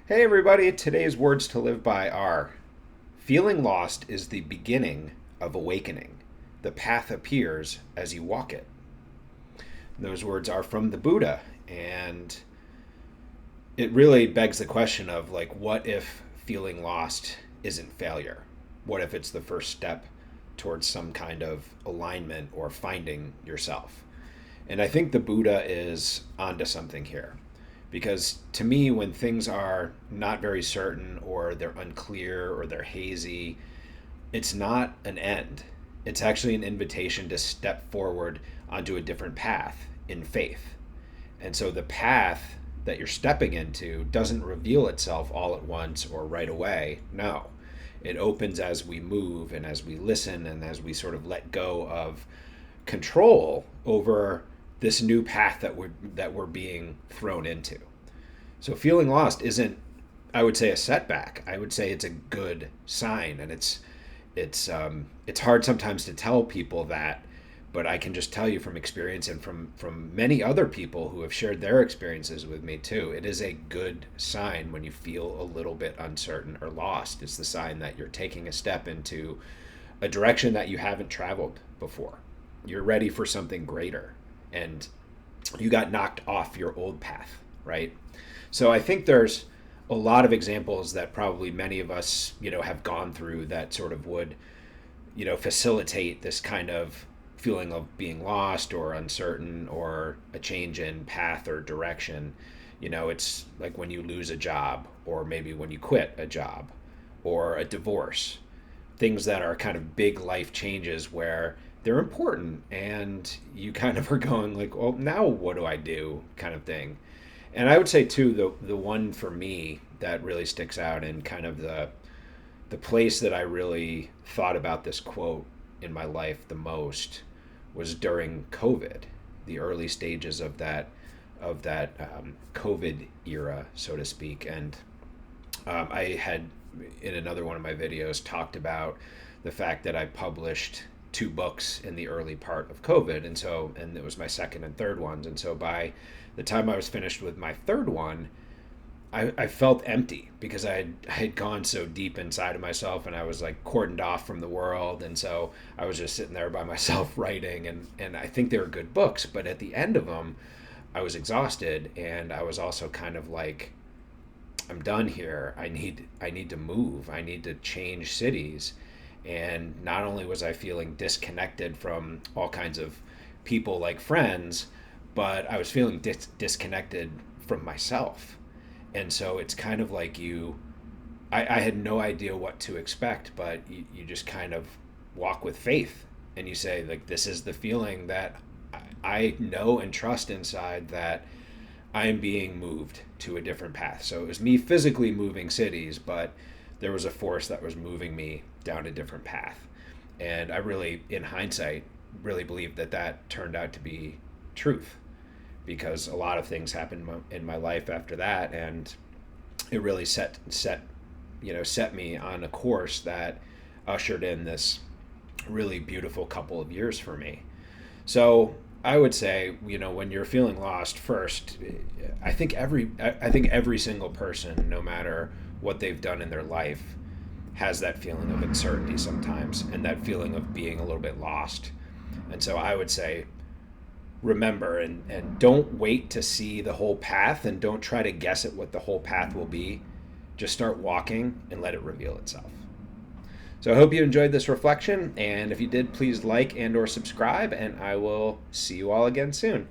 Hey everybody, today's words to live by are: feeling lost is the beginning of awakening. The path appears as you walk it. Those words are from the Buddha, and it really begs the question of what if feeling lost isn't failure? What if it's the first step towards some kind of alignment or finding yourself? And I think the Buddha is onto something here. Because to me, when things are not very certain or they're unclear or they're hazy, it's not an end. It's actually an invitation to step forward onto a different path in faith. And so the path that you're stepping into doesn't reveal itself all at once or right away. No. It opens as we move and as we listen and as we sort of let go of control over this new path that we're being thrown into. So feeling lost isn't, I would say, a setback. I would say it's a good sign, and it's hard sometimes to tell people that, but I can just tell you from experience and from many other people who have shared their experiences with me too. It is a good sign when you feel a little bit uncertain or lost. It's the sign that you're taking a step into a direction that you haven't traveled before. You're ready for something greater, and you got knocked off your old path, right? So I think there's a lot of examples that probably many of us, have gone through that sort of would, facilitate this kind of feeling of being lost or uncertain or a change in path or direction. It's like when you lose a job, or maybe when you quit a job, or a divorce, things that are kind of big life changes where they're important and you kind of are going like, well, now what do I do, kind of thing. And I would say too, the one for me that really sticks out, and kind of the place that I really thought about this quote in my life the most, was during COVID, the early stages of that COVID era, so to speak. And I had, in another one of my videos, talked about the fact that I published two books in the early part of COVID, and it was my second and third ones. And so by the time I was finished with my third one, I felt empty, because I had gone so deep inside of myself, and I was like cordoned off from the world. And so I was just sitting there by myself writing, and I think they were good books, but at the end of them, I was exhausted, and I was also kind of like, I'm done here. I need to move. I need to change cities. And not only was I feeling disconnected from all kinds of people like friends, but I was feeling disconnected from myself. And so it's kind of like I had no idea what to expect, but you just kind of walk with faith, and you say, like, this is the feeling that I know and trust inside, that I am being moved to a different path. So it was me physically moving cities, but there was a force that was moving me down a different path. And I really, in hindsight, really believe that turned out to be truth, because a lot of things happened in my life after that, and it really set me on a course that ushered in this really beautiful couple of years for me. So I would say, when you're feeling lost, first, I think every single person, no matter what they've done in their life, has that feeling of uncertainty sometimes, and that feeling of being a little bit lost. And so I would say, remember, and don't wait to see the whole path, and don't try to guess at what the whole path will be. Just start walking and let it reveal itself. So I hope you enjoyed this reflection, and if you did, please like and or subscribe, and I will see you all again soon.